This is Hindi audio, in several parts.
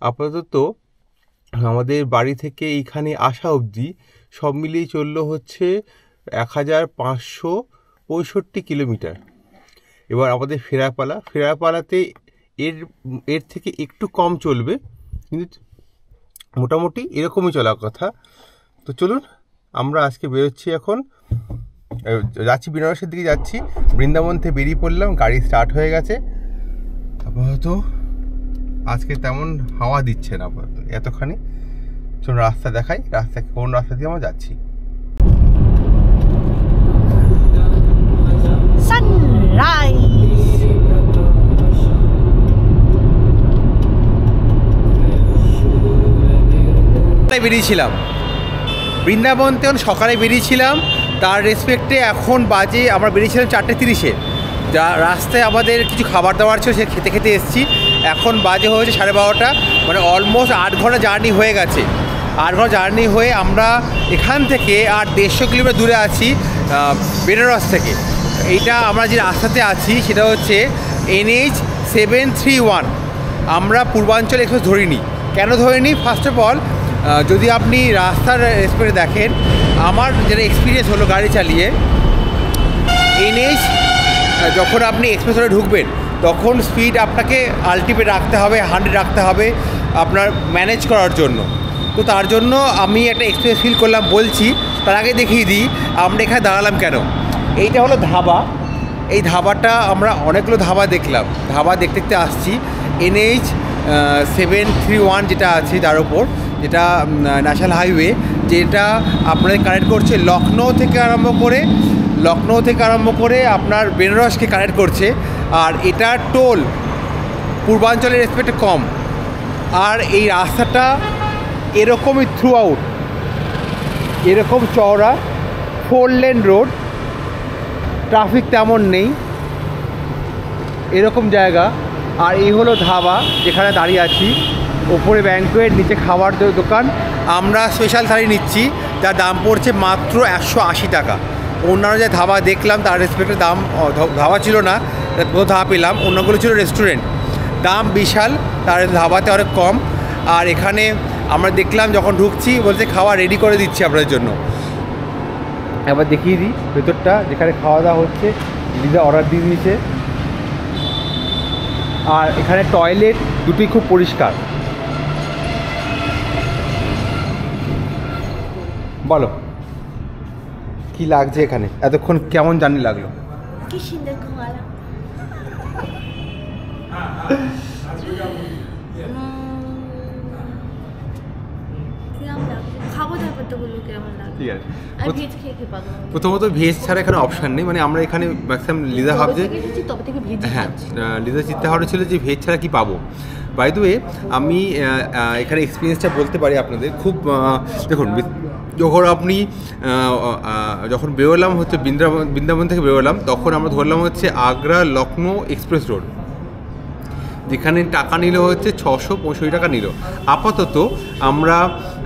আপাতত আমাদের বাড়ি থেকে এইখানে আসা অবধি সব মিলিয়ে চললো হচ্ছে 1565 কিলোমিটার। এবার আমাদের ফেরাপালাতে এর থেকে একটু কম চলবে, কিন্তু মোটামুটি এরকমই চলার কথা। তো চলুন, আমরা আজকে বেরোচ্ছি, এখন যাচ্ছি বেনারসের দিকে যাচ্ছি। বৃন্দাবন থেকে বেরিয়ে পড়লাম, গাড়ি স্টার্ট হয়ে গেছে। আপাতত আজকে তেমন হাওয়া দিচ্ছে না আপাতত এতখানি। চলুন রাস্তা দেখাই, কোন রাস্তা দিয়ে আমরা যাচ্ছি। বেরিয়েছিলাম বৃন্দাবন থেকে, সকালে বেরিয়েছিলাম, তার রেসপেক্টে এখন বাজে, আমরা বেরিয়েছিলাম 4:30-এ। যা রাস্তায় আমাদের কিছু খাবার দাবার ছিল, সে খেতে খেতে এসেছি। এখন বাজে হয়েছে 12:30, মানে অলমোস্ট 8 ঘন্টা জার্নি হয়ে গেছে। 8 ঘন্টা জার্নি হয়ে আমরা এখান থেকে আর 150 কিলোমিটার দূরে আছি বেনারস থেকে। এইটা আমরা যে রাস্তাতে আছি সেটা হচ্ছে NH 731। আমরা পূর্বাঞ্চল এক্সপ্রেস ধরিনি। কেন ধরিনি? ফার্স্ট অফ অল, যদি আপনি রাস্তার রেসপেক্টে দেখেন, আমার যেটা এক্সপিরিয়েন্স হলো গাড়ি চালিয়ে, NH যখন আপনি এক্সপ্রেস রোডে ঢুকবেন তখন স্পিড আপনাকে আলটিমেট রাখতে হবে, 100 রাখতে হবে আপনার ম্যানেজ করার জন্য। তো তার জন্য আমি একটা এক্সপিরিয়েন্স ফিল করলাম, বলছি। তার আগে দেখিয়ে দিই আমরা এখানে দাঁড়ালাম কেন। এইটা হলো ধাবা। এই ধাবাটা আমরা অনেকগুলো ধাবা দেখলাম, ধাবা দেখতে দেখতে আসছি। NH 731 যেটা আছে তার ওপর, যেটা ন্যাশনাল হাইওয়ে, যেটা আপনাদের কানেক্ট করছে লখনৌ থেকে আরম্ভ করে আপনার বেনারসকে কানেক্ট করছে। আর এটা টোল পূর্বাঞ্চলের রেসপেক্টে কম। আর এই রাস্তাটা এরকমই থ্রু আউট, এরকম চওড়া, 4 লেন রোড, ট্রাফিক তেমন নেই, এরকম জায়গা। আর এই হলো ধাবা যেখানে দাঁড়িয়ে আছি। ওপরে ব্যাঙ্কোয়েট, নিচে খাবার দোকান। আমরা স্পেশাল থালি নিচ্ছি, যার দাম পড়ছে মাত্র 180 টাকা। অন্যান্য যে ধাবা দেখলাম তার রেসপেক্টে দাম, ধাবা ছিল না, ধাবা পেলাম, অন্যগুলো ছিল রেস্টুরেন্ট, দাম বিশাল, তার ধাবাতে অনেক কম। আর এখানে আমরা দেখলাম যখন ঢুকছি, বলছে খাওয়া রেডি করে দিচ্ছি আপনাদের জন্য। একবার দেখিয়ে দিই ভেতরটা, যেখানে খাওয়া দাওয়া হচ্ছে। লিজা অর্ডার দিয়ে দিয়েছে। আর এখানে টয়লেট দুটোই খুব পরিষ্কার। বলো কি লাগছে এখানে? এতক্ষণ কেমন জার্নি লাগলো? কি সুন্দর খাওয়ালাম। প্রথমত ভেজ ছাড়া এখানে অপশান নেই, মানে আমরা এখানে ম্যাক্সিমাম লিজা ভাবছে, হ্যাঁ লিজা চিন্তা ভাবনা ছিল যে ভেজ ছাড়া কি পাবো। বাই দ্য ওয়ে, আমি এখানে এক্সপিরিয়েন্সটা বলতে পারি আপনাদের। খুব দেখুন, যখন বেরোলাম হচ্ছে বৃন্দাবন থেকে বেরোলাম, তখন আমরা ধরলাম হচ্ছে আগ্রা লখনৌ এক্সপ্রেস রোড, যেখানে টাকা নিল হচ্ছে 665 টাকা নিল। আপাতত আমরা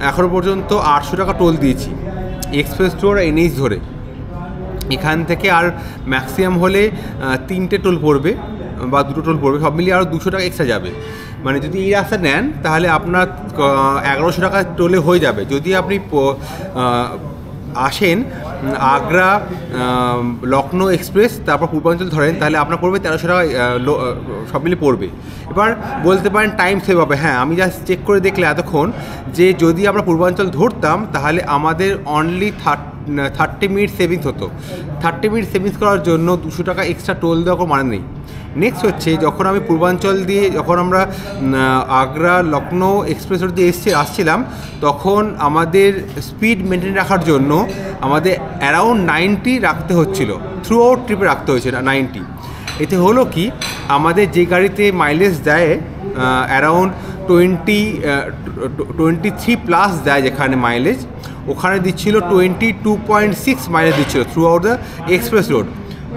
এখনও পর্যন্ত 800 টাকা টোল দিয়েছি এক্সপ্রেস রোড NH ধরে। এখান থেকে আর ম্যাক্সিমাম হলে 3টে টোল পড়বে বা 2টো টোল পড়বে, সব মিলিয়ে আরও 200 টাকা এক্সট্রা যাবে। মানে যদি এই রাস্তা নেন তাহলে আপনার 1100 টাকা টোলে হয়ে যাবে। যদি আপনি আসেন আগ্রা লখনৌ এক্সপ্রেস, তারপর পূর্বাঞ্চল ধরেন, তাহলে আপনার পড়বে 1300 টাকা, সব মিলে পড়বে। এবার বলতে পারেন টাইম সেভ হবে। হ্যাঁ, আমি জাস্ট চেক করে দেখলে এতক্ষণ যে যদি আমরা পূর্বাঞ্চল ধরতাম তাহলে আমাদের অনলি 30 মিনিট সেভিংস হতো। 30 মিনিট সেভিংস করার জন্য 200 টাকা এক্সট্রা টোল দেওয়ার কোনো মানে নেই। নেক্সট হচ্ছে, যখন আমি পূর্বাঞ্চল দিয়ে, যখন আমরা আগ্রা লখনৌ এক্সপ্রেস রোড দিয়ে আসছিলাম, তখন আমাদের স্পিড মেনটেন রাখার জন্য আমাদের অ্যারাউন্ড 90 রাখতে হচ্ছিল, থ্রু আউট ট্রিপে রাখতে হয়েছিল 90। এতে হলো কি, আমাদের যে গাড়িতে মাইলেজ দেয় অ্যারাউন্ড 23 প্লাস দেয়, যেখানে মাইলেজ ওখানে দিচ্ছিল 22.6 মাইলেজ দিচ্ছিল through out the express road.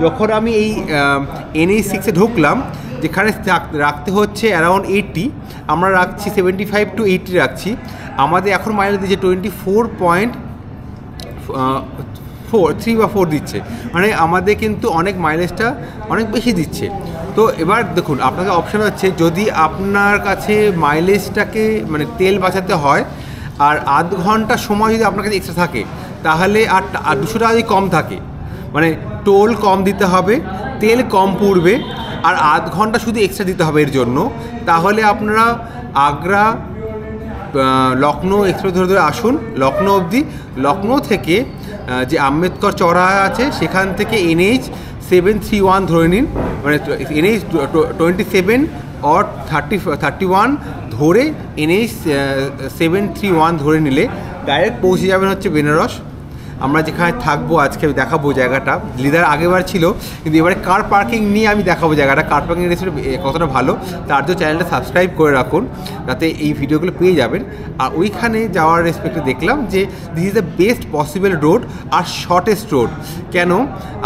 যখন আমি এই NH 6-এ ঢুকলাম, যেখানে রাখতে হচ্ছে অ্যারাউন্ড 80, আমরা রাখছি 75 to 80 রাখছি। আমাদের এখন মাইলেজ দিচ্ছে 24.4 3 বা 4 দিচ্ছে, মানে আমাদের কিন্তু অনেক মাইলেজটা অনেক বেশি দিচ্ছে। তো এবার দেখুন আপনাকে অপশান হচ্ছে, যদি আপনার কাছে মাইলেজটাকে মানে তেল বাঁচাতে হয় আর আধ ঘন্টা সময় যদি আপনার কাছে এক্সট্রা থাকে, তাহলে আর 200 টাকা যদি কম থাকে, মানে টোল কম দিতে হবে, তেল কম পুড়বে, আর আধ ঘন্টা শুধু এক্সট্রা দিতে হবে এর জন্য, তাহলে আপনারা আগ্রা লখনৌ এক্সপ্রেস ধরে ধরে আসুন লখনৌ অবধি। লখনৌ থেকে যে আম্বেদকর চৌরাহা আছে সেখান থেকে NH 731 ধরে নিন, মানে NH 27 or 31 ধরে NH 731 ধরে নিলে ডাইরেক্ট পৌঁছে যাবেন হচ্ছে বেনারস। আমরা যেখানে থাকবো আজকে আমি দেখাবো জায়গাটা, লিদার আগেবার ছিল, কিন্তু এবারে কার পার্কিং নিয়ে আমি দেখাবো জায়গাটা, কার পার্কিং রেসিপি কতটা ভালো, তার জন্য চ্যানেলটা সাবস্ক্রাইব করে রাখুন, যাতে এই ভিডিওগুলো পেয়ে যাবেন। আর ওইখানে যাওয়ার রেসপেক্টে দেখলাম যে this is the best possible road আর শর্টেস্ট রোড। কেন,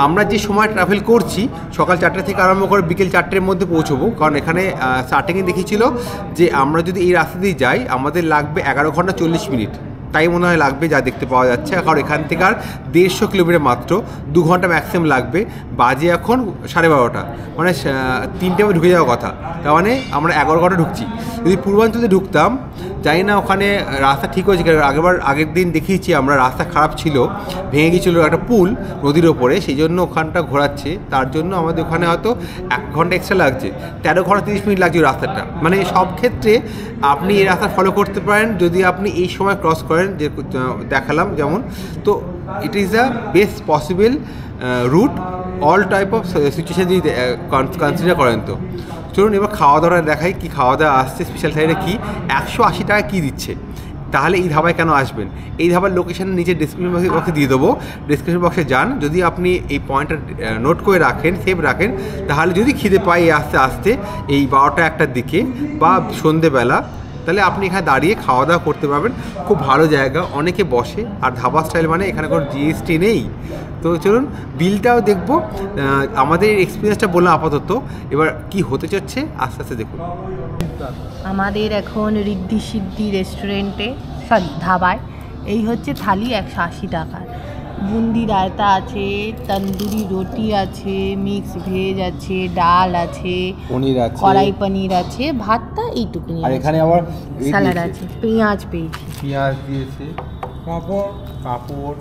আমরা যে সময় ট্রাভেল করছি সকাল 4টে থেকে আরম্ভ করে বিকেল 4টের মধ্যে পৌঁছবো, কারণ এখানে স্টার্টিংয়ে দেখিয়েছিল যে আমরা যদি এই রাস্তা দিয়ে যাই আমাদের লাগবে 11 ঘন্টা 40 মিনিট, তাই মনে হয় লাগবে যা দেখতে পাওয়া যাচ্ছে। কারণ এখান থেকে আর 150 কিলোমিটার মাত্র, 2 ঘন্টা ম্যাক্সিমাম লাগবে। বাজে এখন 12:30, মানে 3টে ঢুকে যাওয়ার কথা, তার মানে আমরা 11 ঘন্টা ঢুকছি। যদি পূর্বাঞ্চলে ঢুকতাম, জানি না ওখানে রাস্তা ঠিক হয়েছে, আগের দিন দেখিয়েছি আমরা রাস্তা খারাপ ছিল, ভেঙে গিয়েছিলো একটা পুল নদীর ওপরে, সেই জন্য ওখানটা ঘোরাচ্ছে, তার জন্য আমাদের ওখানে হয়তো 1 ঘন্টা এক্সট্রা লাগছে, 13 ঘন্টা 30 মিনিট লাগছে রাস্তাটা। মানে সব ক্ষেত্রে আপনি এই রাস্তা ফলো করতে পারেন যদি আপনি এই সময় ক্রস করেন, যে দেখালাম যেমন। তো it is the best possible route all type of situation যদি কনসিডার করেন। তো চলুন এবার খাওয়া দাওয়া দেখাই, কী খাওয়া দাওয়া আসছে, স্পেশাল সাইডে কী 180 টাকা কী দিচ্ছে, তাহলে এই ধাবায় কেন আসবেন। এই ধাবার লোকেশন নিচে ডিসক্রিপশন বক্সে দিয়ে দেবো, ডিসক্রিপশন বক্সে যান। যদি আপনি এই পয়েন্টটা নোট করে রাখেন, সেভ রাখেন, তাহলে যদি খিদে পাই আস্তে আস্তে এই 12টা-1টার দিকে বা সন্ধেবেলা, তাহলে আপনি এখানে দাঁড়িয়ে খাওয়া দাওয়া করতে পারবেন। খুব ভালো জায়গা, অনেকে বসে, আর ধাবা স্টাইল মানে এখানে কোনো GST নেই। তো চলুন বিলটাও দেখবো, আমাদের এক্সপিরিয়েন্সটা বললাম আপাতত, এবার কি হতে চলছে আস্তে আস্তে দেখুন। আমাদের এখন রিদ্ধি সিদ্ধি রেস্টুরেন্টে, সরি ধাবায়, এই হচ্ছে থালি 180 টাকার। বুন্দি রায়তা আছে, তন্দুরি রুটি আছে, মিক্স ভেজ আছে, ডাল আছে, পনির আছে, কড়াই পনির আছে, ভাতটা এইটুকুনি, আর এখানে আবার স্যালাড আছে, পেঁয়াজ পেয়েছি, পেঁয়াজ দিয়েছে, পাঁপড়,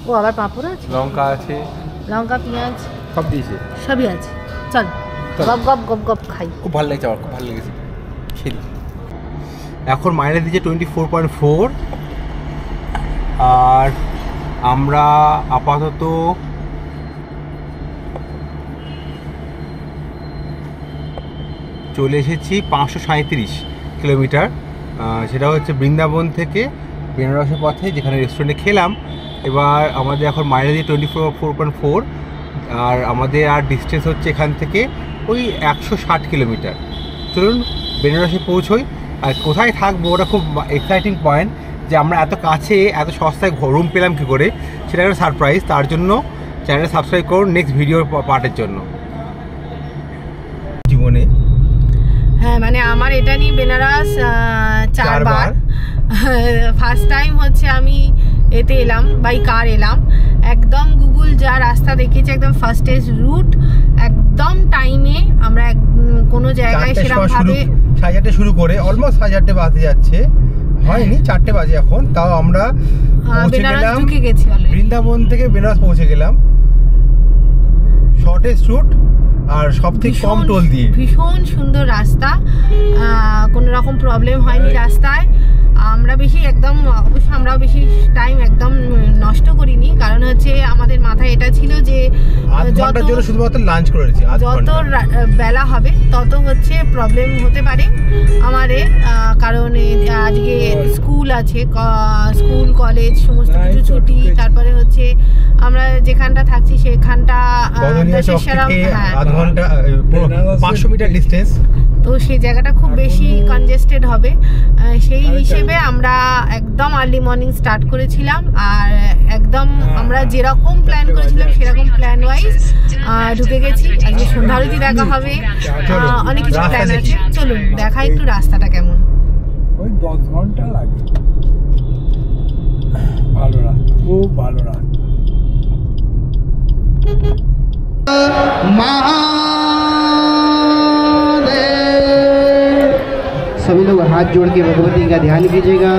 ও আবার পাঁপড় আছে, লঙ্কা আছে, লঙ্কা পেঁয়াজ সব দিয়েছে, সবই আছে। চল গপ গপ গপ গপ খাই। খুব ভালো লাগছে, আমার খুব ভালো লেগেছে। সেই এখন মাইলেজ দিচ্ছে 24.4, আর আমরা আপাতত চলে এসেছি 537 কিলোমিটার, সেটা হচ্ছে বৃন্দাবন থেকে বেনারসের পথে, যেখানে রেস্টুরেন্টে খেলাম। এবার আমাদের এখন মাইলেজ 24.4, আর আমাদের আর ডিস্টেন্স হচ্ছে এখান থেকে ওই 160 কিলোমিটার। চলুন বেনারসে পৌঁছোই। আর কোথায় থাকবো ওটা খুব এক্সাইটিং পয়েন্ট, যে আমরা এত কাছে এত সস্তায় রুম পেলাম কী করে, সেটা একটা সারপ্রাইজ। তার জন্য চ্যানেলটা সাবস্ক্রাইব করুন নেক্সট ভিডিওর পার্টের জন্য। জীবনে হ্যাঁ, মানে আমার এটা নিয়ে বেনারস 4 বার। ফার্স্ট টাইম হচ্ছে আমি এতে এলাম, বাই কার এলাম, একদম গুগল যা রাস্তা দেখিয়েছে একদম ফার্স্টেস্ট রুট, একদম টাইমে আমরা কোনো জায়গায় সেরকম ভাবে 4:30 শুরু করে অলমোস্ট 4:30 বাজে যাচ্ছে, হয়নি 4টে বাজে এখন, তাও আমরা পৌঁছে গেলাম, ঢুকে গেছি বৃন্দাবন থেকে বেনারস পৌঁছে গেলাম, শর্টেস্ট রুট আর সবথেকে কম টোল দিয়ে। ভীষণ সুন্দর রাস্তা, কোনো রকম প্রবলেম হয়নি রাস্তায়। আমরা বেশি একদম, অবশ্য আমরাও বেশি টাইম একদম নষ্ট করিনি, কারণ হচ্ছে আমাদের মাথায় এটা ছিল যে যত শুধুমাত্র লাঞ্চ করেছি, যত বেলা হবে তত হচ্ছে প্রবলেম হতে পারে আমাদের, কারণ আজকে স্কুল আছে, স্কুল কলেজ সমস্ত কিছু ছুটি। তারপরে হচ্ছে আমরা যেখানটা থাকছি সেখানটা 500 মিটার ডিস্টেন্স, তো সেই জায়গাটা খুব বেশি কনজেস্টেড হবে। সেই হিসেবে আমরা একদম আর্লি মর্নিং স্টার্ট করেছিলাম, আর একদম আমরা যেরকম প্ল্যান করেছিলাম সেরকম প্ল্যান ওয়াইজ ঢুকে গেছি। আজকে সন্ধ্যা আরতি দেখা হবে, অনেক কিছু প্ল্যান আছে। চলুন দেখা একটু রাস্তাটা কেমন। ওই 10 ঘন্টা লাগে, ভালো রাস্তা, খুব ভালো রাস্তা। सभी लोग हाथ जोड़ के भगवती का ध्यान कीजिएगा।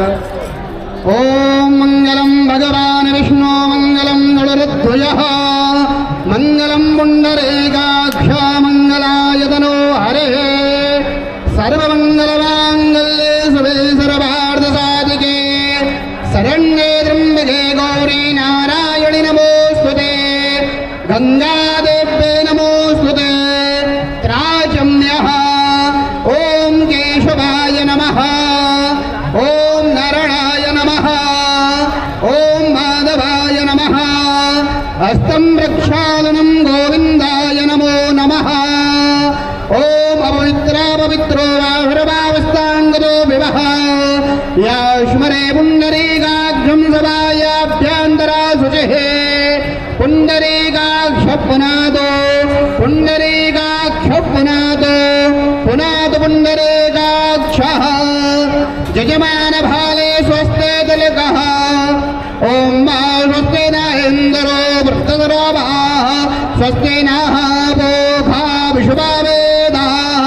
ओम मंगलम भगवान विष्णु मंगलम गरुड़ध्वजः मंगलम पुंडरीकाक्ष मंगलाय तनो हरे सर्वमंगलमांगल्ये शिवे सर्वार्थसाधिके शरण्ये त्र्यंबके गौरी नारायणि नमोस्तुते गंगादेव्ये नमोस्तुते त्राचम्यः ओम केशवाय नमः ओम नारायणाय नमः ओम माधवाय नमः हस्तं प्रक्षालनं गोविन्दाय नमो नमः ओम पवित्रो वाहुरभावस्थांगतो विवः याश्मरे पुण्डरीकाक्षं सभायाभ्यन्तरा शुचिः पुण्डरीकाक्षपुनादो पुण्डरीकाक्षपुनादो पुनादो पुण्डरीकाक्षः जजमानभाले स्वस्ते तिलकः ओम मा स्वस्ते न इन्द्रो वृत्रधरो स्वस्ते नः पूषा विश्ववेदाः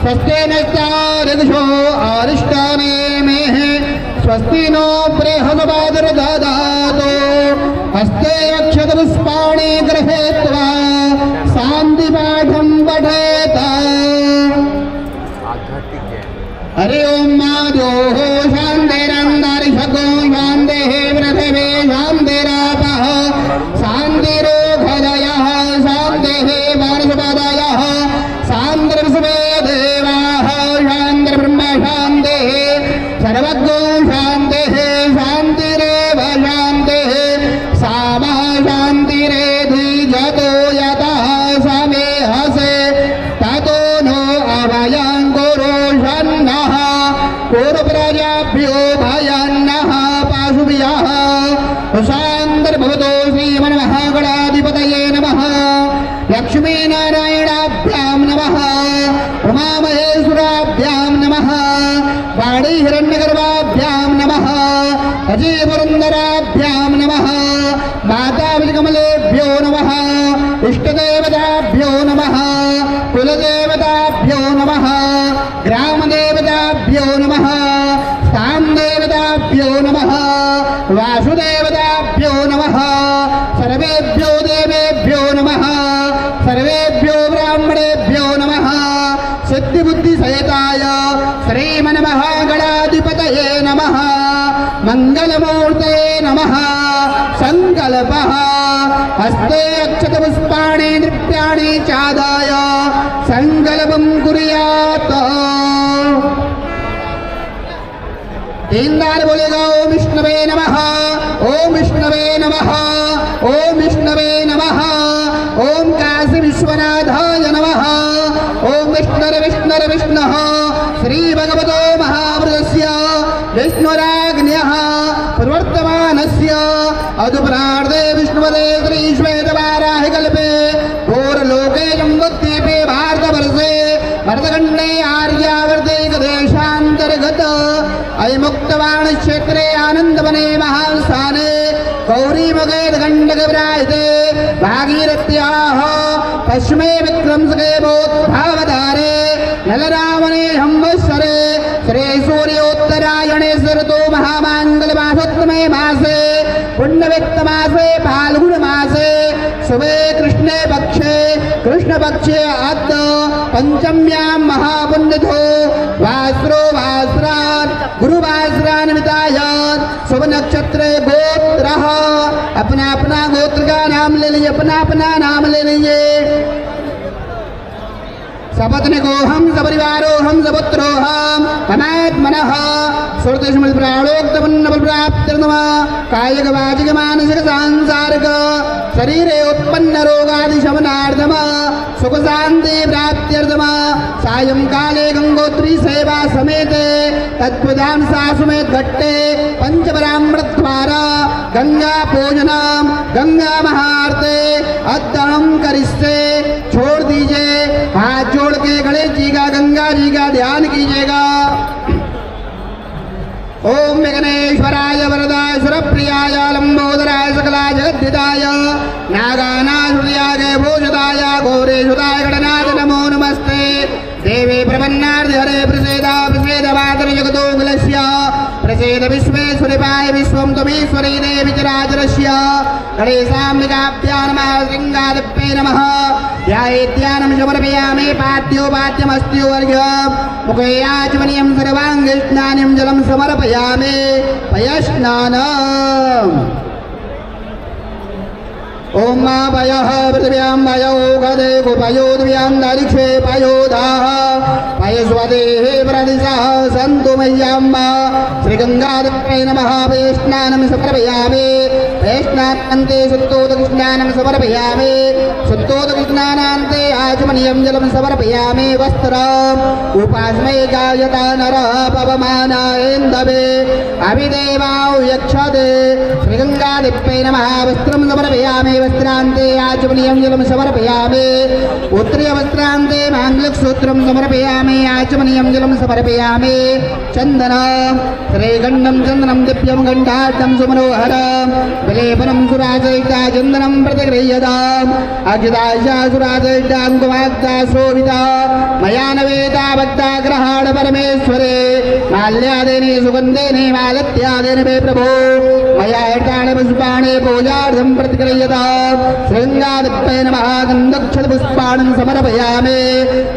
स्वस्ते नस्तारिदिशो आरिष्टानेमे स्वस्ति नो बृहस्पतिर्दधातु हस्ते अक्षतपुष्पाणि गृहीत्वा शान्तिपाठं पठेत। हरि ओम माधोः शान्तिरन्तरिक्षगो शान्तिः पृथिवी शान्तिरापः शान्तिरोगदयः शान्तिः वनस्पतयः शान्तिर्विश्वे देवाः शान्तिर्ब्रह्म शान्तिः सर्वज्ञो शान्तिः शान्तिरेव शान्तिः सामा शान्तिरेधि जतो यतः समेहसे ततो नो अभयं कुरु शन्नः कुरु प्रजाभ्यो भयन्नः पाशुभ्यः शान्तिर्भवतो श्रीमन्महागणाधिपतये नमः लक्ष्मीनारायणाभ्यां नमः उमामहेश्वराभ्यां नमः वाणीहिरण्यगर्भाभ्यां नमः अजयपुरन्दराभ्यां नमः माताविजकमलेभ्यो नमः इष्टदेवताभ्यो नमः कुलदेवताभ्यो नमः ग्रामदेवताभ्यो नमः स्थानदेवताभ्यो नमः वासुदेवताभ्यो नमः सर्वेभ्यो देवेभ्यो नमः सर्वेभ्यो ब्राह्मणेभ्यो नमः सिद्धिबुद्धिसहिताय श्रीमन्महागणाधिपतये नमः मंगलमूर्ते नमः संकल्पः हस्ते अक्षतपुष्पाणि नृत्याणि चादाय संकल्पं कुर्यात्। तीनदार बोलेगा ओम विष्णवे नमः ओम विष्णवे नमः ओम विष्णवे नमः ओम काशी विश्वनाथाय नमः ओम विष्णुर्विष्णुर्विष्णुः श्री भगवतो महावृतस्य विष्णुराज्ञः प्रवर्तमानस्य अदुपरार्धे विष्णुपदे श्रीश्वेतवाराहि कल्पे घोरलोके जम्बुद्वीपे भारतवर्षे भरतखण्डे आर्यावर्ते देशान्तर्गत अयमुक्तवाण क्षेत्रे आनन्दवने महास्थाने गौरीमुखे खण्डकविराजिते भागीरथ्याः पश्चिमे विक्रमसके बोद्धावतारे नलरावणे संवत्सरे श्री सूर्योत्तरायणे ऋतु महामाङ्गलमासोत्तमे मासे पुण्यवित्तमासे फाल्गुनमासे शुभे कृष्णपक्षे अद्य पंचम्यां महापुण्यतो वास्रो वास्रान् गुरुवास्रान्विताय शुभ नक्षत्रे गोत्रः अपना अपना गोत्र का नाम ले लीजिए अपना अपना नाम ले लीजिए। सपत्निको हम सपरिवारो हम सपुत्रो हम ममात्मनः सुरतेषु प्राणोक्तपुण्यफलप्राप्त्यर्थं कायिक वाचिक मानसिक सांसारिक शरीरे उत्पन्न रोगादि शमनार्थं सुख शांति प्राप्त्यर्थं सायंकाले गंगोत्री सेवा समेते तत्प्रधान सासुमेत घट्टे पंचब्राह्मणद्वारा गंगा पूजनम गंगा महाआरती अद्यम करिष्ये। छोड़ दीजिए हाथ जोड़ के गणेश जी का गंगा जी का ध्यान कीजिएगा। ओम विघ्नेश्वराय वरदाय सुरप्रियाय लंबोदराय सकलाय जगद्धिताय नागानाश्रुयाय भूषिताय घोरेशुताय गणनाथ नमो नमस्ते देवी प्रपन्नार्थ हरे प्रसेद मातर जगदोगलस्य प्रसेद विश्वेश्वरिपाय विश्वं त्वमीश्वरी देवी चराचरस्य गणेशाम्बिकाभ्यां नमः श्रृङ्गादिप्ये नमः ध्यायेत्यानं समर्पयामि पाद्योपाद्यमस्त्योर्घ्यं मुखे आचमनीयं सर्वाङ्गस्नानं जलं समर्पयामि पयस्नानम् ओम पयः पृथिव्यां पयो गदे कुपयोद्भ्यां दरिक्षे पयोधाः पयस्वदेः प्रदिशः सन्तु मह्यं श्रीगङ्गादेव्यै नमः पयस्नानं समर्पयामि पयस्नानान्ते शुद्धोदकस्नानं समर्पयामि शुद्धोदकस्नानान्ते आचमनीयं जलं समर्पयामि वस्त्रम् उपास्मै गायता नरः पवमानायेन्दवे अभिदेवाौ यक्षते श्रीगङ्गादेव्यै नमः वस्त्रं समर्पयामि वस्त्रान्ते आचमनीयं जलं समर्पयामि उत्तरीयवस्त्रान्ते माङ्गल्यसूत्रं समर्पयामि आचमनीयं जलं समर्पयामि चन्दनं श्रीगण्डं चन्दनं दिव्यं गण्डाढ्यं सुमनोहरं विलेपनं सुराजयिता चन्दनं प्रतिगृह्यताम् अक्षताशा सुराजयितां कुमाक्ता शोभिता मया नवेता भक्ता ग्रहाण परमेश्वरे माल्यादेने सुगन्धेने मालत्यादेन मे प्रभो मया एतानि पुष्पाणि पूजार्थं प्रतिगृह्यताम् श्रृङ्गादिप्ये नमः गन्धक्षतपुष्पाणं समर्पयामि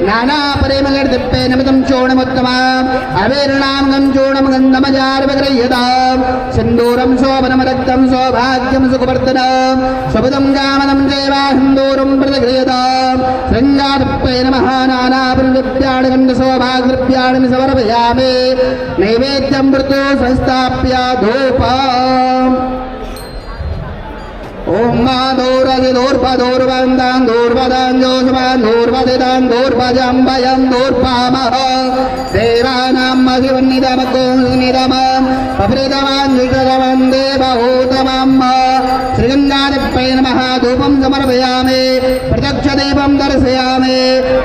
नानापरिमलदिप्ये नमितं चूर्णमुत्तमम् अवीर्णां चूर्णं गन्धमजार्वगृह्यताम् सिन्दूरं शोभनं रक्तं सौभाग्यं सुखवर्धनं शबदं कामनं चैव सिन्दूरं प्रतिगृह्यताम् श्रृङ्गादिप्ये नमः नानापरिद्रव्याणि गन्धसौभाग्यद्रव्याणि समर्पयामि नैवेद्यं मृतो संस्थाप्य धूपम् ओम दूरजिदूर्पदूर्वन्दान् दूर्वदाञ्जोषवान् दूर्वदिदान् दूर्वजम्बयं दूर्पामः देवानां महिवन्निदमकोन्निदमं पप्रितवान् जुषतमं देवहूतमं श्रीगङ्गादिप्ये नमः धूपं समर्पयामि प्रत्यक्षदीपं दर्शयामि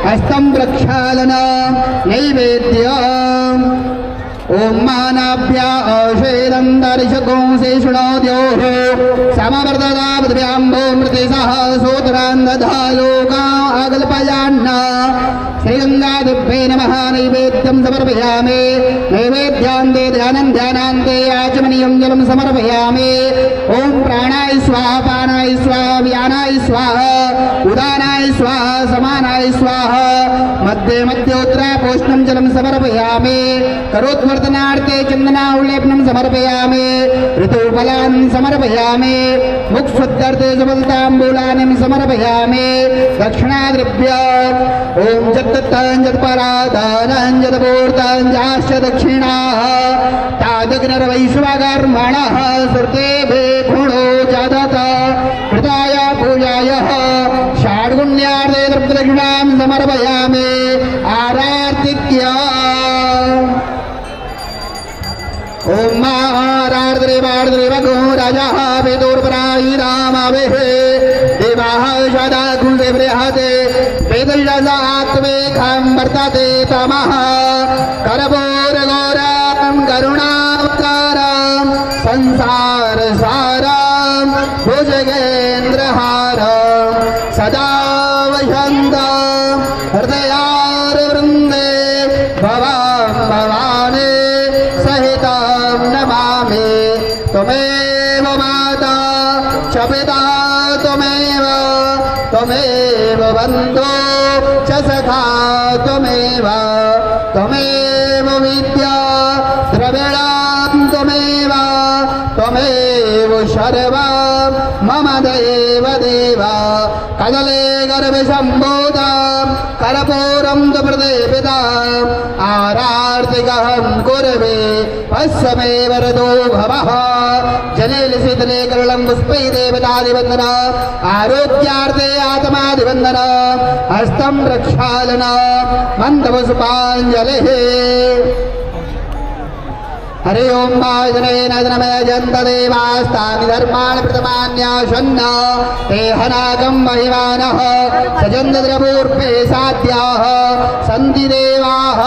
हस्तं प्रक्षालनं नैवेद्यम् ओम मानाभ्या अशेदं दर्शकोंसेषुणोद्योः समवर्तता पृथिव्याम्भो मृतिसः सूत्रान् दधालोका अकल्पयान्न श्रीगङ्गादिप्ये नमः नैवेद्यं समर्पयामि नैवेद्यान्ते ध्यानान्ते आचमनीयं जलं समर्पयामि ओम प्राणाय स्वाहा पानाय स्वाहा व्यानाय स्वाहा उदानाय स्वाहा समानाय स्वाहा मध्ये मध्योत्तरापोष्णं जलं समर्पयामि करोत्वर्धनार्थे चन्दनाहुलेपनं समर्पयामि ऋतुफलान् समर्पयामि मुक्षुद्धर्थे सुबलताम्बूलानि समर्पयामि दक्षिणाद्रव्य ओम जत्तञ्जत्पराधानं जतपूर्ताञ्जाश्च दक्षिणाः तादग्नरवैश्वकर्मणः श्रुतेभे गुणो जातत कृताय पूजाय षाड्गुण्यार्थे द्रव्यदक्षिणां समर्पयामि आरार्तिक्य ओम महारार्द्रेवार्द्रेवगो राजः वेदोर्परायिरामवेः देवाः सदा कुंसे बृहते वेदजात्मेघं वर्तते तमः करभोरघोरं करुणावतारं संसारसारं भुजगेन्द्रहारं सदा वसन्तं हृदयार्वृन्दे भवां भवानी सहितं नमामि त्वमेव माता च पिता त्वमेव बन्धो च सखा त्वमेव विद्या द्रविणां त्वमेव सर्वं मम देव कदले गर्भसम्भूतं कर्पूरं तु प्रदेपिताम् आरार्तिकहं कुर्वे पश्य मे वरदो भवः जलेन शीतले करलं पुष्पै देवतादिवन्दन आरोग्यार्थे आत्मादिवन्दन हस्तं प्रक्षालन मन्दपुष्पाञ्जलिः हरि ओम वाजनेन जन्तदेवास्तानि धर्माणि प्रथमान्याशन्न ते हनागं महिमानः सजन्तद्रपूर्पे साध्याः सन्ति देवाः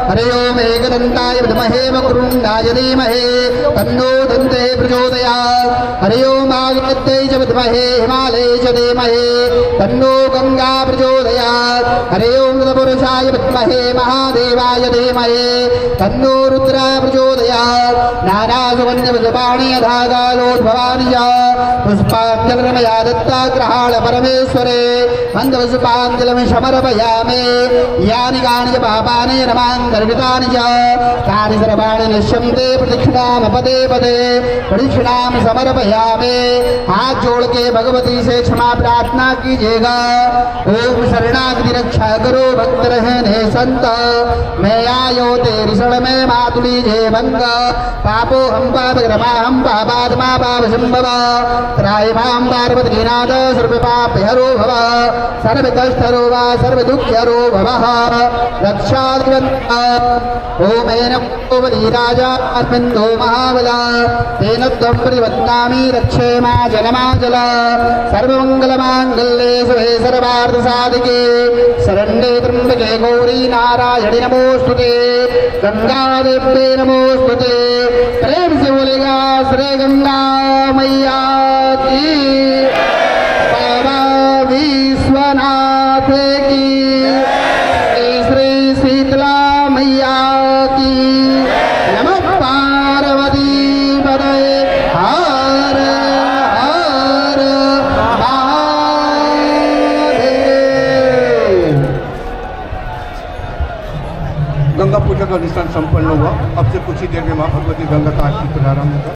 हरि ओम एकदन्त नीलकण्ठाय विद्महे वक्रुण्डाय धीमहि तन्नो दन्ते प्रचोदयात्। हरि ओं भागवत्यै च विद्महे हिमालये च धीमहि तन्नो गङ्गा प्रचोदयात्। हरि ओं तत्पुरुषाय विद्महे महादेवाय धीमहि तन्नो रुद्रा प्रचोदयात्। नानासुगन्धपुष्पाणि यथाकालोद्भवानि च पुष्पाञ्जलिर्मया दत्ता ग्रहाण परमेश्वरे मन्दपुष्पाञ्जलिं समर्पयामि। यानि कानि च पापानि नमान्तर्गतानि च तानि सर्वाणि नश्यन्ते प्रदक्षिणां पदे पदे प्रदक्षिणां समर्पयामि। हाथ जोड़ के भगवती से क्षमा प्रार्थना कीजिएगा। ओम शरणागति रक्षा करो भक्त रहने संत मैं आयो तेरी शरण में मातुली जय भंग पापो हम पाप ग्रमा हम पापात्मा पाप संभव त्राय मां पार्वतीनाथ सर्व पाप हरो भव सर्व कष्ट हरो वा सर्व दुख हरो भव रक्षाद्वन्त ओमेन बलिराजा अस्मिन्नो महाबला तेन त्वं प्रतिपद्नामि रक्षे मा जलमाजल सर्वमङ्गलमाङ्गल्ये शिवे सर्वार्थसाधिके शरण्ये त्र्यम्बके गौरी नारायणि नमोस्तुते गंगादेव्ये नमोस्तुते। प्रेम से बोलेगा श्री गंगा मैया की बाबा विश्वनाथ की श्री शीतला मैया की नमः पार्वती पदे हर हर महादेव। गंगा पूजा का अनुष्ठान संपन्न हुआ। अब से कुछ ही देर में मां भगवती गंगा का आरती प्रारंभ होगा।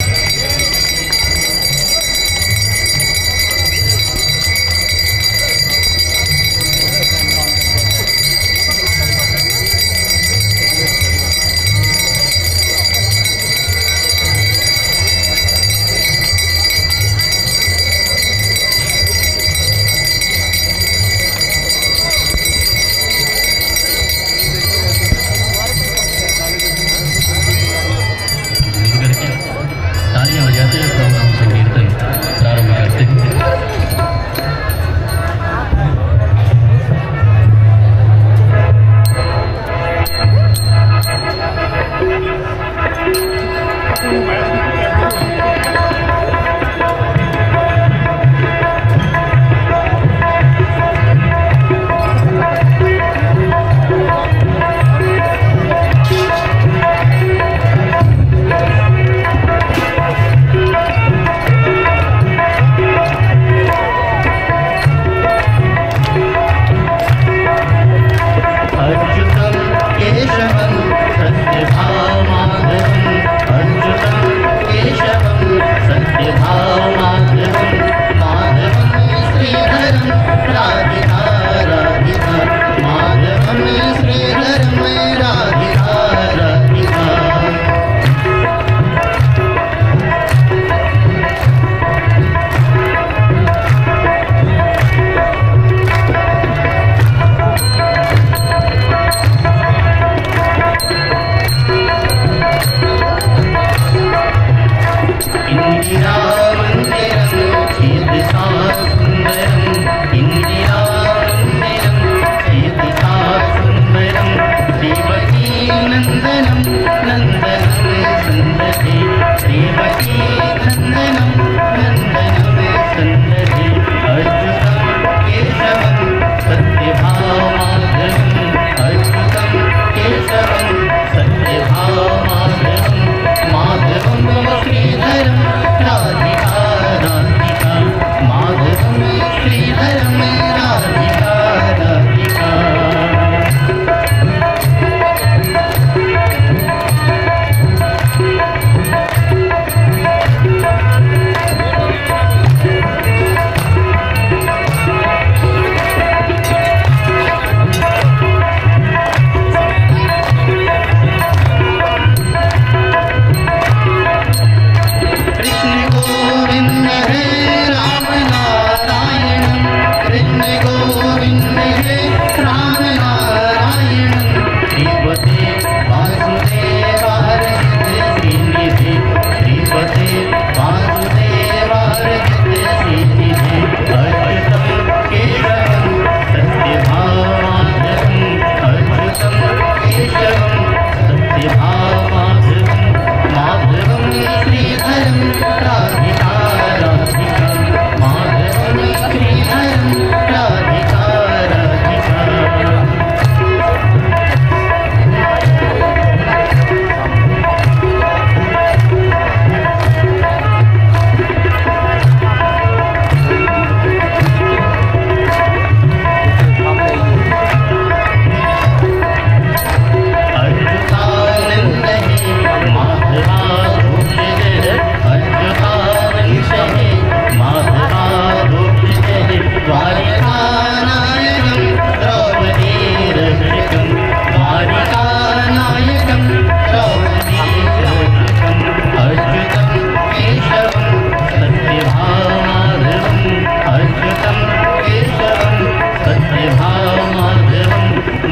तालियां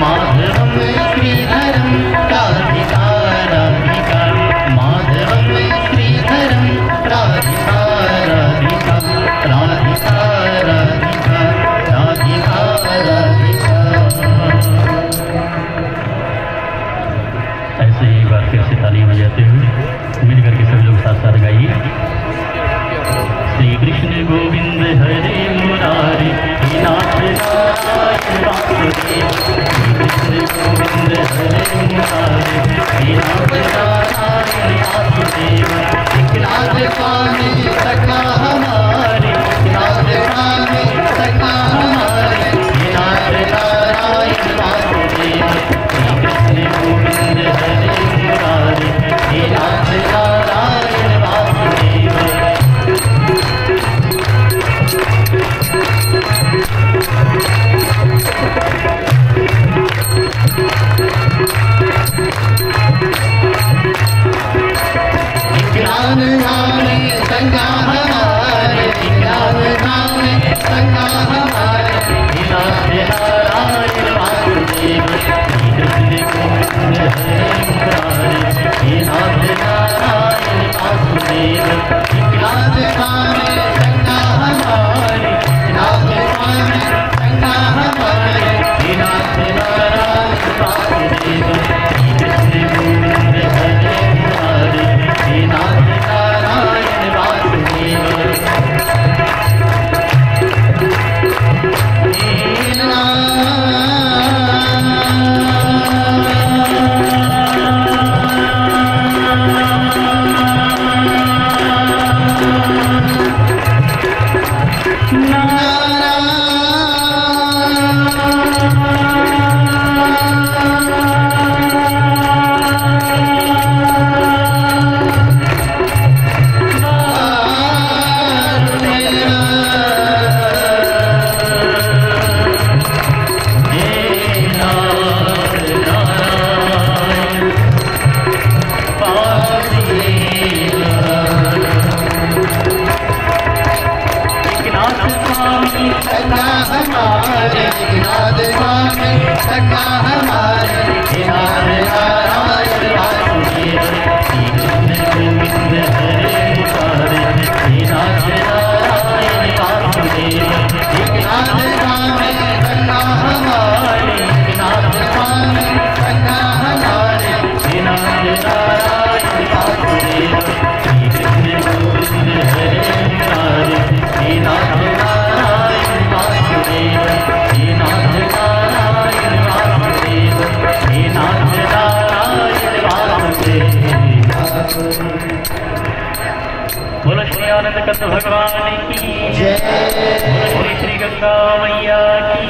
माधवम श्रीधरम राधिका राधिका माधवम श्रीधरम राधिका राधिका राधिका राधिका राधिका राधिका। ऐसे ही एक बार फिर से ताली बजाते हुए मिलकर के सब लोग साथ साथ गाइए। श्री कृष्ण गोविंद हरे मुरारी नाथ नारायण वासुदेव। श्री कृष्ण गोविंद हरे मुरारी नाथ नारायण वासुदेव। नाथ स्वामी सखा हमारे नाथ स्वामी सखा हमारे नाथ नारायण वासुदेव। श्री कृष्ण गोविंद हरे मुरारी नाथ नारायण वासुदेव। ज्ञान गाने संगा हमारे ज्ञान गाने संगा हमारे नाथ नारायण वासुदेव। श्री कृष्ण गोविंद हरे मुरारी नाथ नारायण वासुदेव। ज्ञान गाने संगा हमारे नाथ स्वामी संगा हमारे नाथ नारायण वासुदेव। श्री कृष्ण गोविंद हरे मुरारी नाथ नारायण वासुदेव। बोलो श्री आनंद कंद भगवान की जय। बोलो श्री गंगा मैया की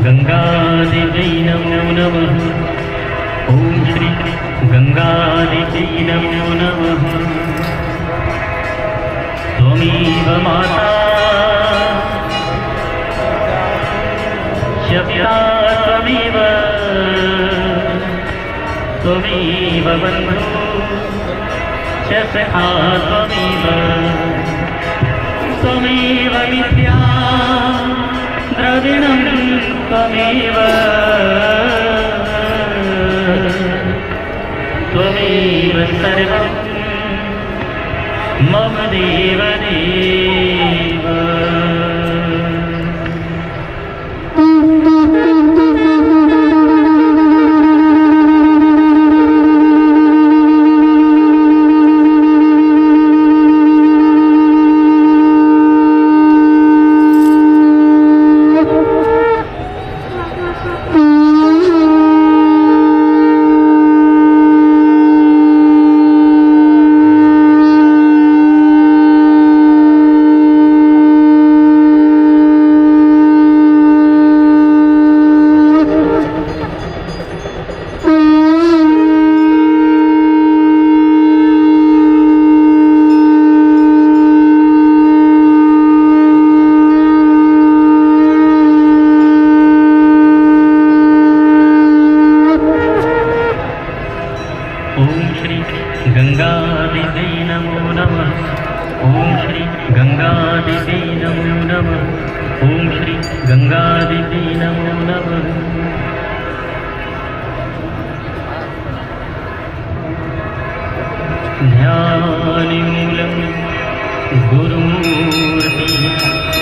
गंगादिकै नमो नमः। ओम श्री गंगादिकै नमो नमः। त्वमेव माता च पिता त्वमेव त्वमेव बन्धु च सखा त्वमेव त्वमेव विद्या द्रविणं त्वमेव त्वमेव सर्वं मम देवदेव। ओम श्री गंगा देवी नमो नमः। ओम श्री गंगा देवी नमो नमः। ध्यानमूलं गुरुमूर्ति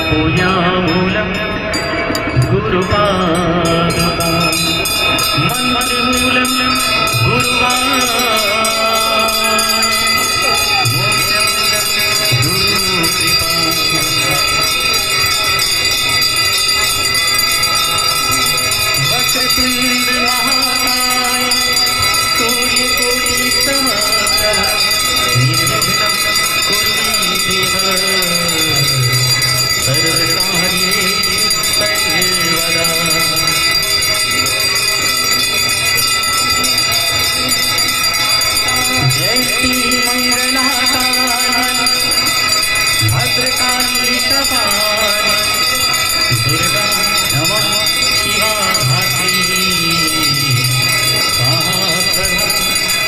पूजामूलं गुरुपादुका मन्त्रमूलं वक्रतुंड महाकाय सूर्यकोटि समप्रभ निर्विघ्नं कुरु मे देव सर्वकार्येषु सर्वदा। जय श्री मंगलाकारि भद्रकाली कपालि दुर्गा नमः शिवा धात्री स्वाहा सर्वं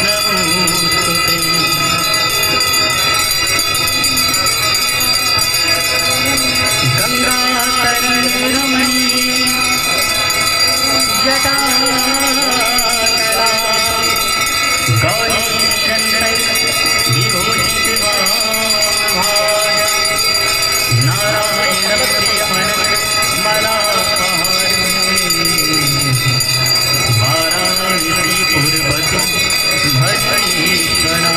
नमोस्तुते। गंगा तरंगरमणी जटाकला गौरी शंकर विभूषित वामभाग नारायण प्रियमनक मलापहारम् वाराणसी पूर्वतु भजेश्वरा।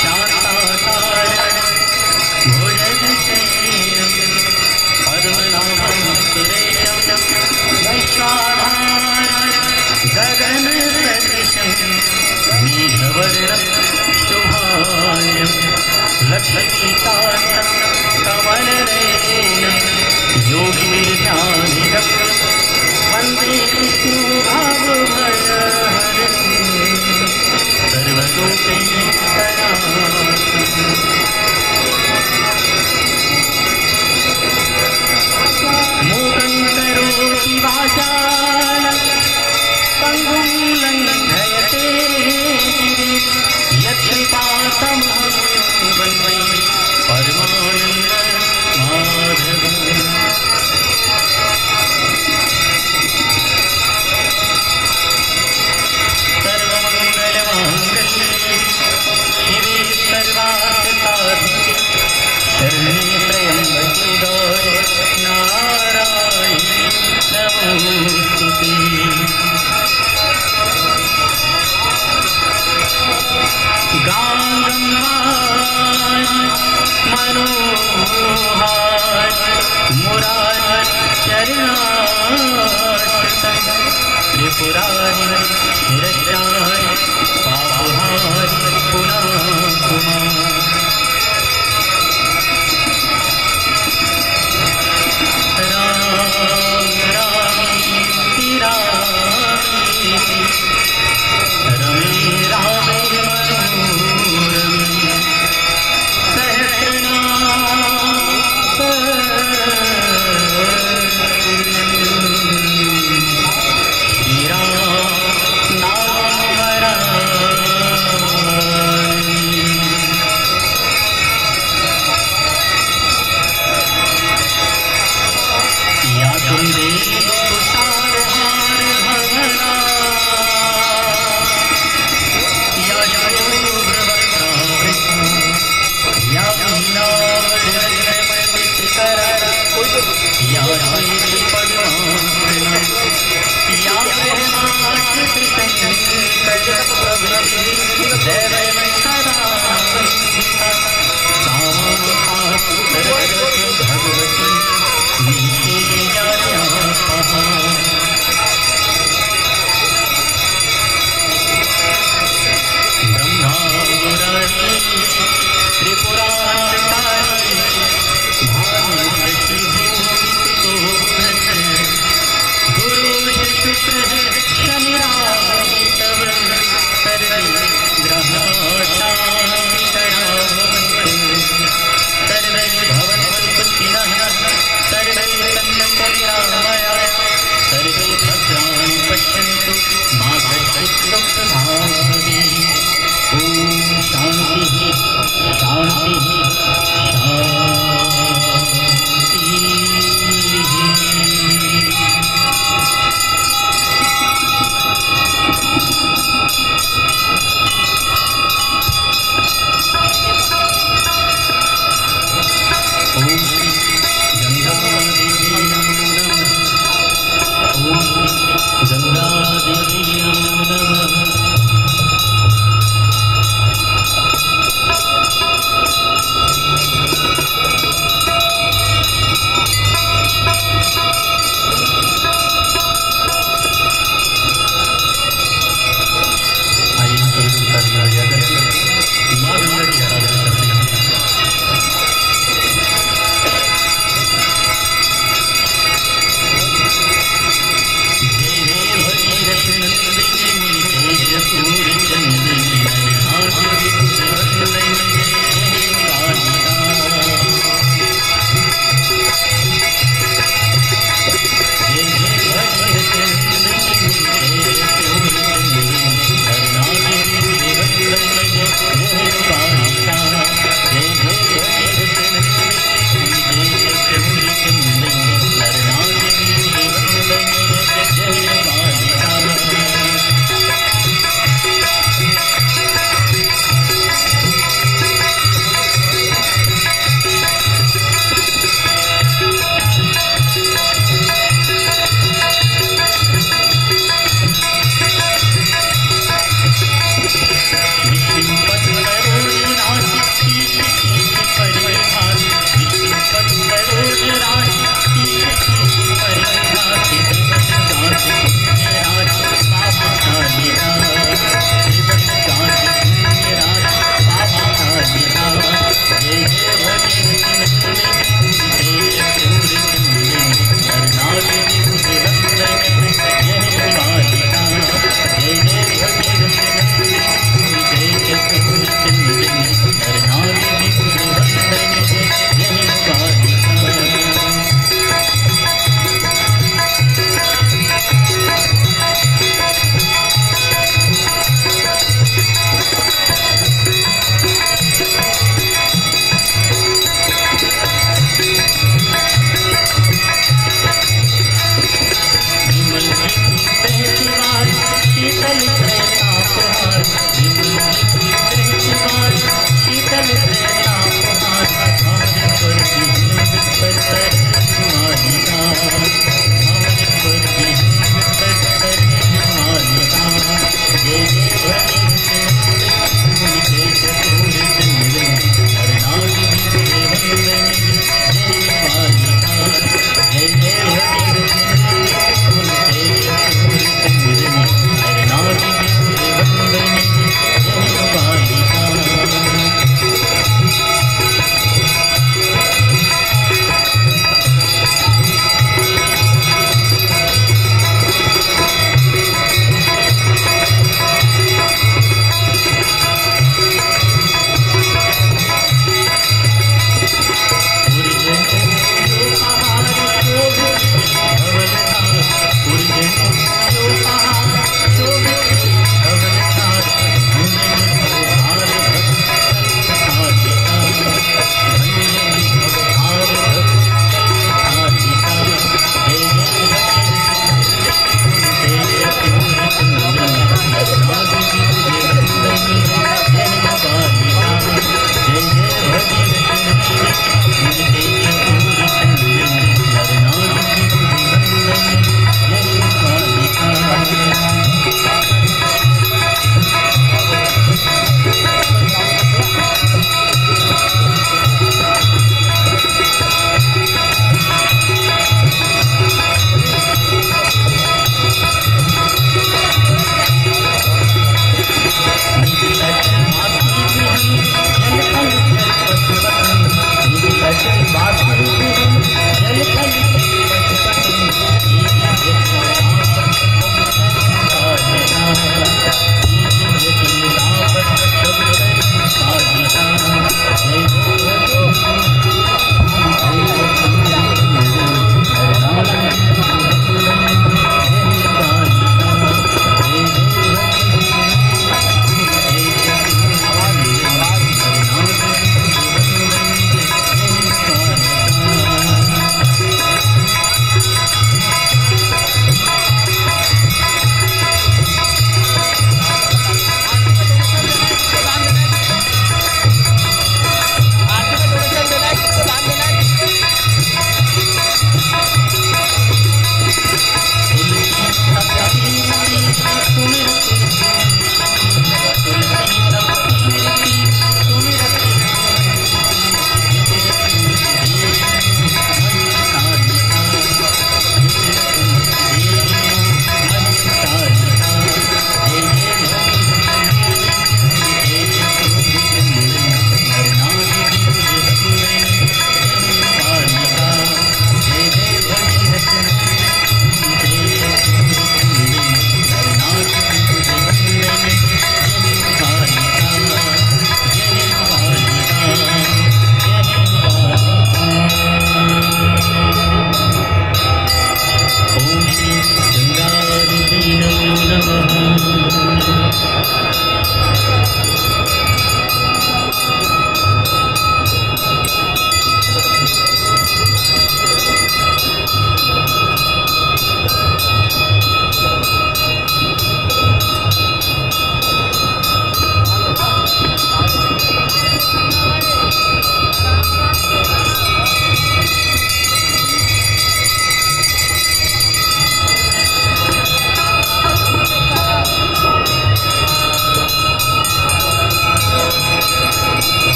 शान्ताकारं भुजगशयनं पद्मनाभं सुरेशं वैश्वानरं गगनसदृशं मेघवर्णं शुभांगं लक्ष्मीकान्तं कमलनयनं योगिनिर्ध्यानितं वन्दे विष्णुभावभयहरं सर्वलोकैकनाथं। मूकं करोति वाचालं पङ्गुं लङ्घयते यत्कृपातमहं वन्दे परमानन्दमाधवम्। सर्वमङ्गलमाङ्गल्ये शिवे सर्वार्थसाधिके शरण्ये त्र्यम्बके गौरी नारायणी नमोस्तुते। गाङ्गम्वाणि मनोहारि मुरारि चरणाश्रितं त्रिपुरारि शिरश्चारि पापहारि पुनः पुनः। रमे रामे मनोरमे सर्वे भद्राणि पश्यन्तु मा कश्चित् माँ गंगा की आराधना करते हैं।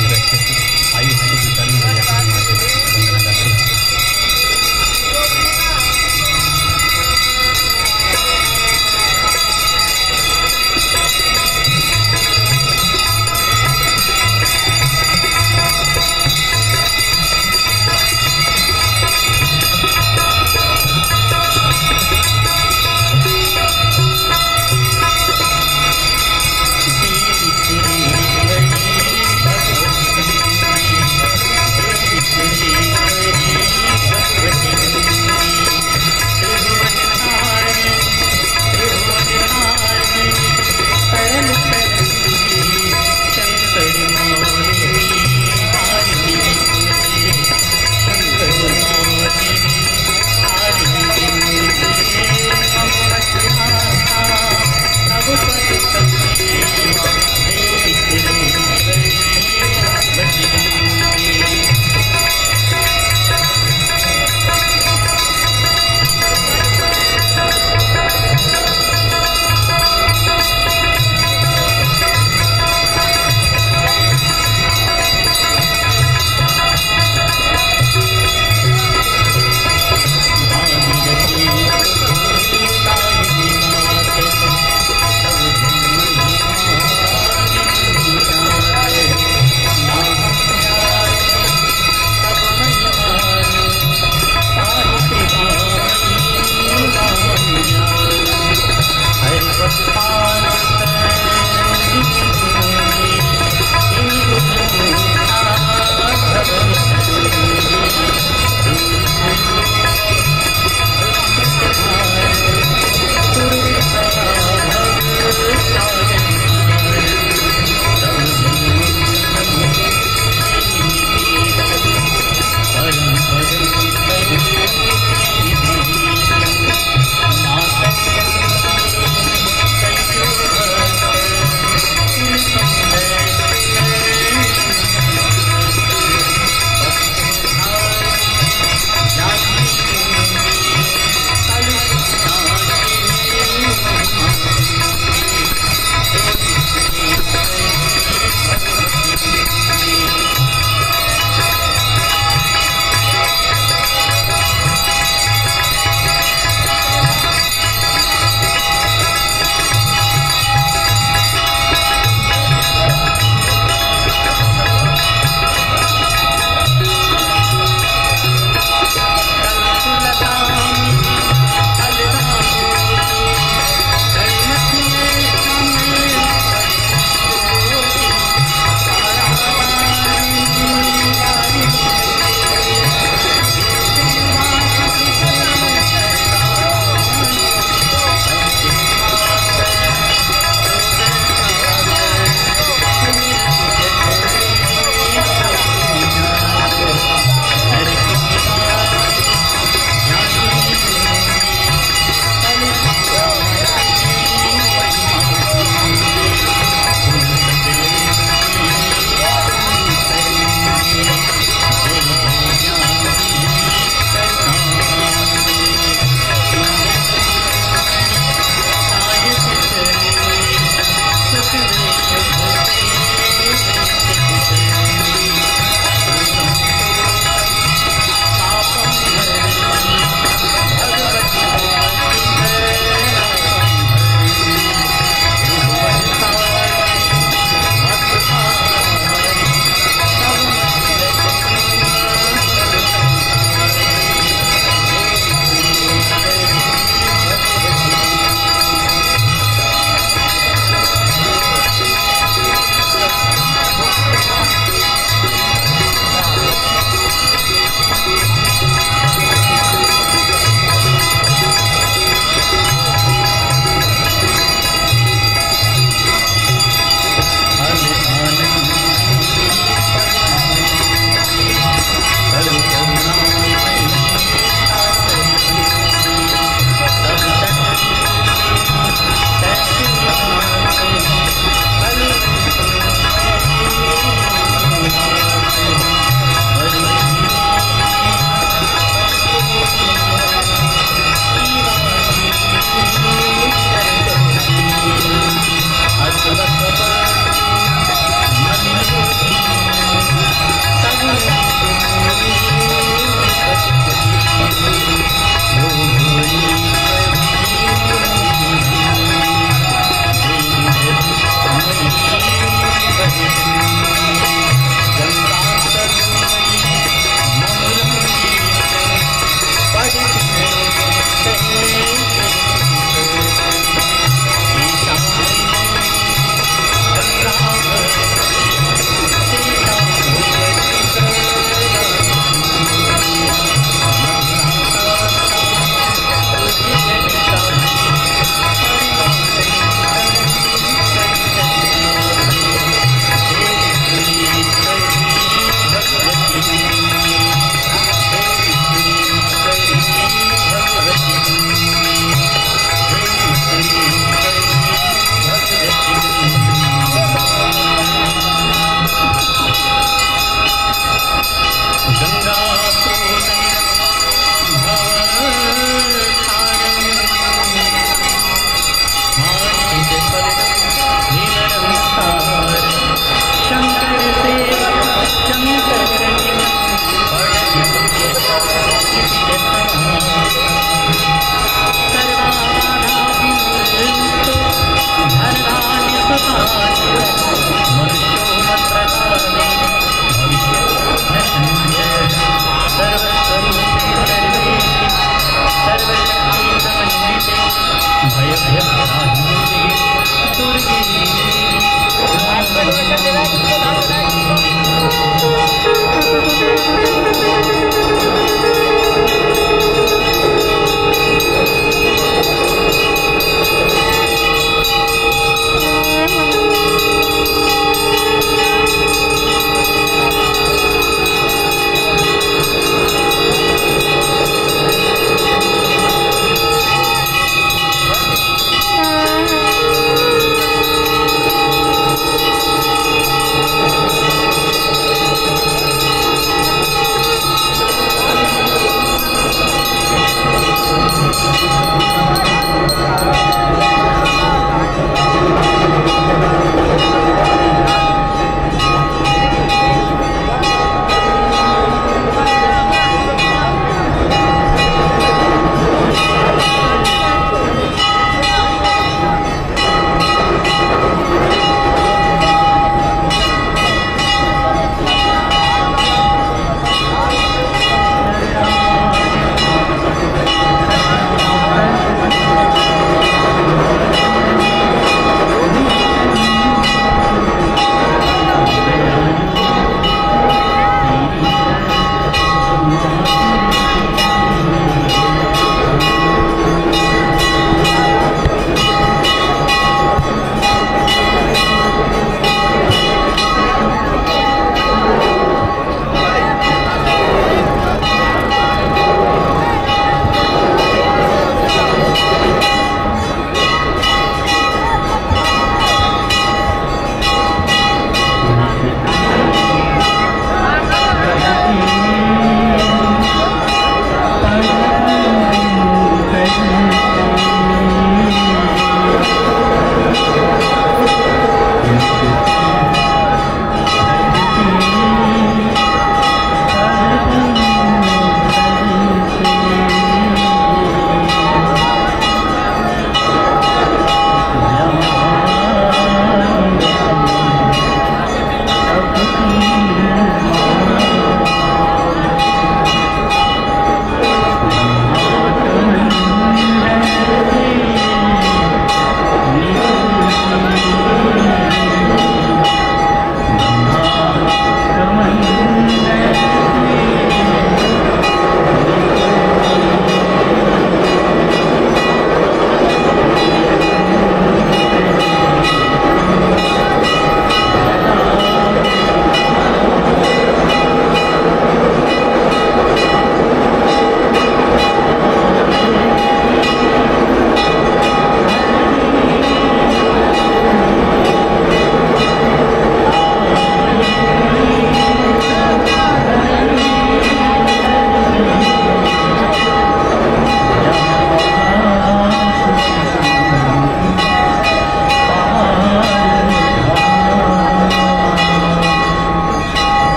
पूरे अच्छे से। आइए इसको भी चालू हो जाता है माता की वंदना करते हैं।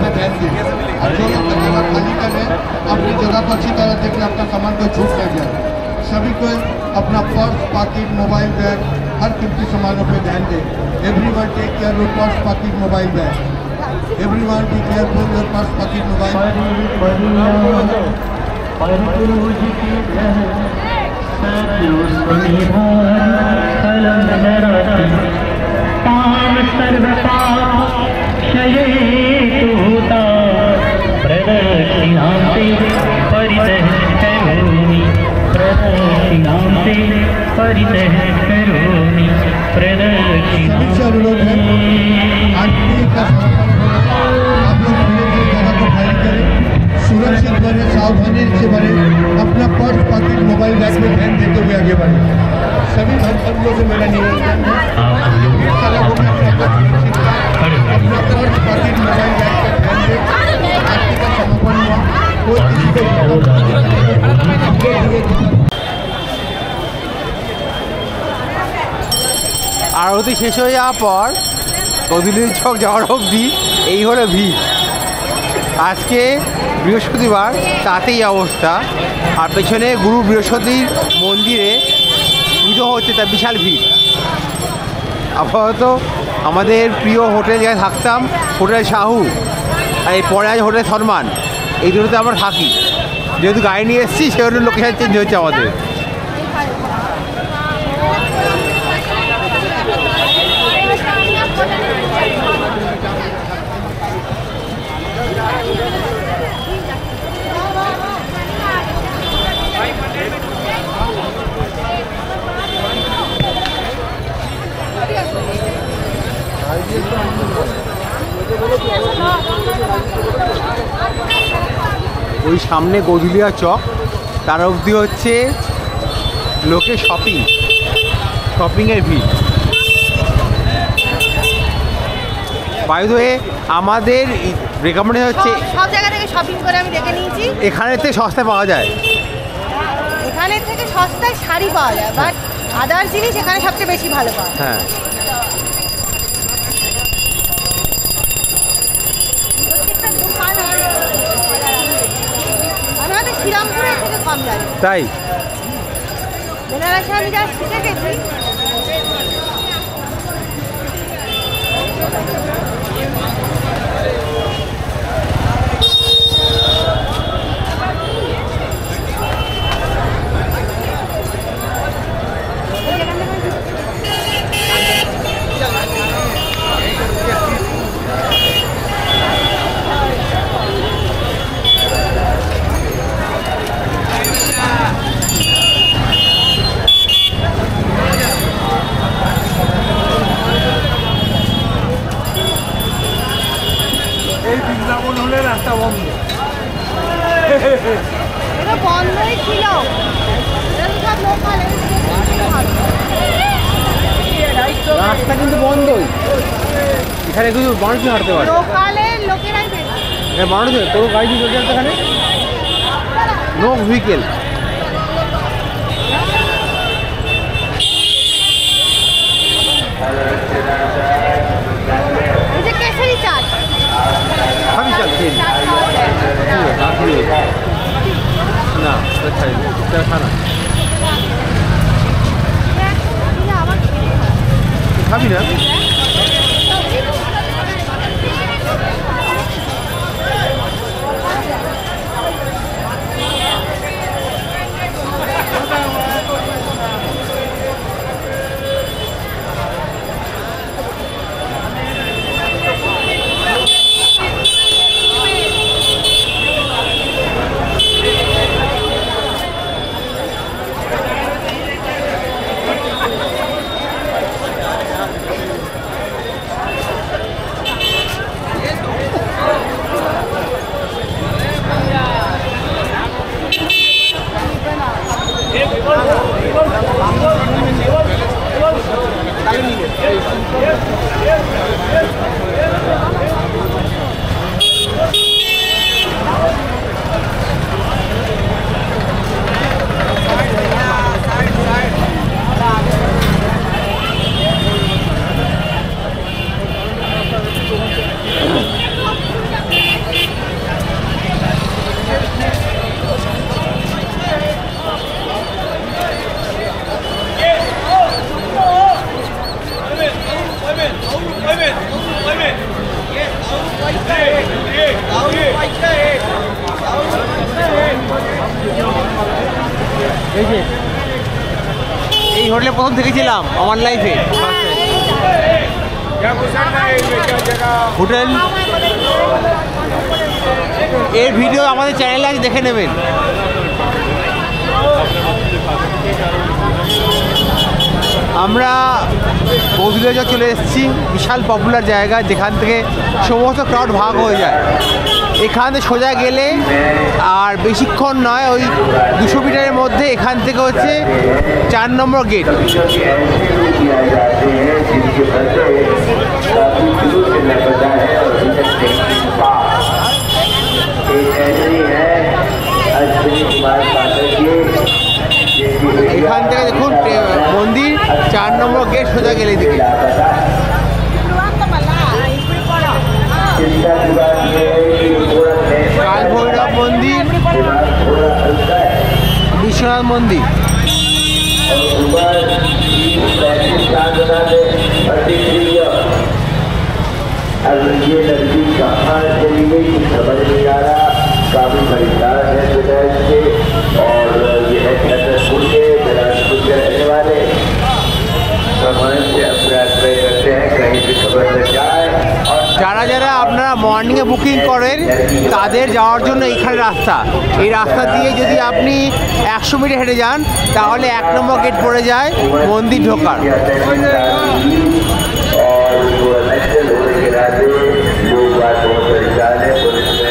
पे ध्यान दें और जो लोग कचरा खाली कर रहे हैं अपनी जगह पर अच्छी तरह देखें अपना सामान को छूट न जाए। सभी को अपना पर्स, पॉकेट, मोबाइल बैग हर कीमती सामानों पे ध्यान दें। Everyone take care your purse, pocket, mobile bag. Everyone be careful your purse, pocket, mobile. सभी से अनुरोध है आरती का समापन होगा। आप लोग धीरे-धीरे जगह को खाली करें, सुरक्षित बने, सावधानी से बने, अपना पर्स, पॉकेट, मोबाइल बैग में ध्यान देते हुए आगे बढ़े। सभी भक्तों से मेरा निवेदन है इस तरह होने अपना पर्स, पॉकेट, मोबाइल बैग पे ध्यान दें। आरती का समापन हुआ, कोई किसी को আরতি শেষ হয়ে যাওয়ার পর কদুলির ছক যাওয়ার অবধি এই হলো ভিড়। আজকে বৃহস্পতিবার তাতেই অবস্থা, আর পেছনে গুরু বৃহস্পতির মন্দিরে পুজো হচ্ছে, তার বিশাল ভিড়। আপাতত আমাদের প্রিয় হোটেল যেখানে থাকতাম, হোটেল শাহু, আর এই পরে আছে হোটেল সরমান, এই দুটোতে আমরা থাকি। যেহেতু গাড়ি নিয়ে এসেছি সেহেতু লোকেশন চেঞ্জ হচ্ছে আমাদের। ওই সামনে গধুলিয়া চক, তার অবধি হচ্ছে লোকে শপিংয়ের ভিড়। বাই দ্য ওয়ে আমাদের রেকমেন্ডেশন হচ্ছে সব জায়গা থেকে শপিং করে আমি দেখে নিয়েছি, এখানে থেকে সস্তায় পাওয়া যায়। এখানে থেকে সস্তায় শাড়ি পাওয়া যায়, বাট আদার জিনিস এখানে সবচেয়ে বেশি ভালো পাওয়া যায়। হ্যাঁ, আমাদের শ্রীরামপুরের থেকে কম লাগে, তাই বেনারসে আমি যা শিখে গেছি। এটা বন্ধই ছিল, রাস্তা কিন্তু বন্ধই, এখানে কিছু মানুষ হাঁটতে পারে, লোকালের লোকেরাই বেশি। মানুষ কোনো গাড়ি দিয়ে চলছে এখানে, নো ভেহিকেল। এই যে কেশরি চাট, আমি চাল খেয়ে নিই। না খাই খানা খাবি না? এই হোটেলে প্রথম থেকেছিলাম আমার লাইফে। হোটেল এর ভিডিও আমাদের চ্যানেলে আছে, দেখে নেবেন। আমরা বৌদিরাজা চলে এসেছি, বিশাল পপুলার জায়গা যেখান থেকে সমস্ত ক্রাউড ভাগ হয়ে যায়। এখানে সোজা গেলে আর বেশিক্ষণ নয়, ওই 200 মিটারের মধ্যে এখান থেকে হচ্ছে 4 নম্বর গেট। এখান থেকে দেখুন মন্দির, 4 নম্বর গেট সোজা গেলে দিকে। কাল ভৈরব মন্দির, বিশ্বনাথ মন্দির। अब ये लड़की कहाँ चली गई कुछ समझ नहीं आ रहा। काफी खरीदार है विदेश के और ये है छतरपुर के बिलासपुर के रहने वाले। समय से अपना ट्राई करते हैं कहीं भी खबर न जाए। যারা যারা আপনারা মর্নিংয়ে বুকিং করেন তাদের যাওয়ার জন্য এইখানে রাস্তা, এই রাস্তা দিয়ে যদি আপনি 100 মিটার হেঁটে যান তাহলে 1 নম্বর গেট পড়ে যায় মন্দির ঢোকার। और वो इलेक्शन होने के नाते लोग बात बहुत परेशान है। पुलिस ने